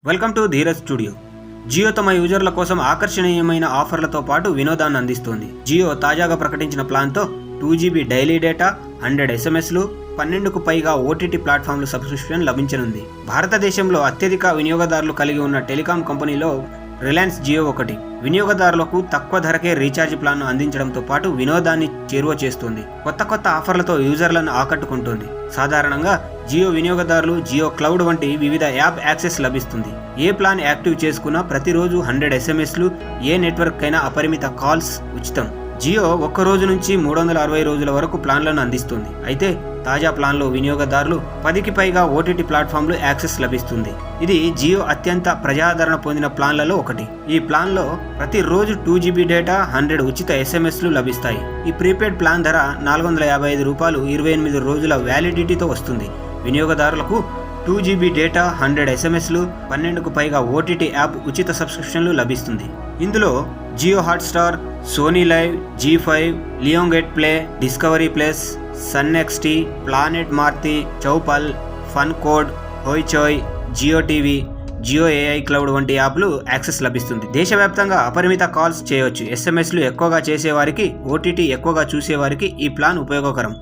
Welcome to Dheeraj studio. Jio తమ యూజర్ల కోసం ఆకర్షణీయమైన ఆఫర్లతో పాటు వినోదాన్ని అందిస్తోంది. జియో తాజాగా ప్రకటించిన ప్లాన్తో 2GB డైలీ డేటా, 100 SMSలు, 12కు పైగా OTT ప్లాట్ఫామ్లు సబ్స్క్రిప్షన్ లభించనుంది. భారతదేశంలో అత్యధిక వినియోగదారులు కలిగి ఉన్న టెలికాం కంపెనీలో రిలయన్స్ జియో ఒకటి. వినియోగదారులకు తక్కువ ధరకే రీఛార్జ్ ప్లాన్ను అందించడంతో పాటు వినోదాన్ని చేరువ చేస్తుంది. కొత్త కొత్త యూజర్లను ఆకట్టుకుంటుంది. సాధారణంగా జియో వినియోగదారులు జియో క్లౌడ్ వంటి వివిధ యాప్ యాక్సెస్ లభిస్తుంది. ఏ ప్లాన్ యాక్టివ్ చేసుకున్నా ప్రతిరోజు 100 SMSలు, ఏ నెట్వర్క్ అయినా అపరిమిత కాల్స్ ఉచితం. జియో ఒక్క రోజు నుంచి 360 రోజుల వరకు ప్లాన్లను అందిస్తుంది. అయితే తాజా ప్లాన్లో వినియోగదారులు 10కి పైగా OTT ప్లాట్ఫామ్లు యాక్సెస్ లభిస్తుంది. ఇది జియో అత్యంత ప్రజాదరణ పొందిన ప్లాన్లలో ఒకటి. ఈ ప్లాన్లో ప్రతిరోజు 2GB డేటా, 100 ఉచిత SMSలు లభిస్తాయి. ఈ ప్రీపెయిడ్ ప్లాన్ ధర ₹455, 28 రోజుల వ్యాలిడిటీతో వస్తుంది. వినియోగదారులకు 2GB డేటా, 100 SMSలు, 12కు పైగా OTT యాప్ ఉచిత సబ్స్క్రిప్షన్లు లభిస్తుంది. ఇందులో Jio Hotstar, Sony LIV, G5, Lionsgate Play, Discovery Plus, Sun XT, Planet Marathi, Chaupal, FanCode, Hoichoi, Jio TV, Jio AI cloud వంటి యాప్లు యాక్సెస్ లభిస్తుంది. దేశవ్యాప్తంగా అపరిమిత కాల్స్ చేయవచ్చు. SMSలు ఎక్కువగా చేసేవారికి, OTT ఎక్కువగా చూసేవారికి ఈ ప్లాన్ ఉపయోగకరం.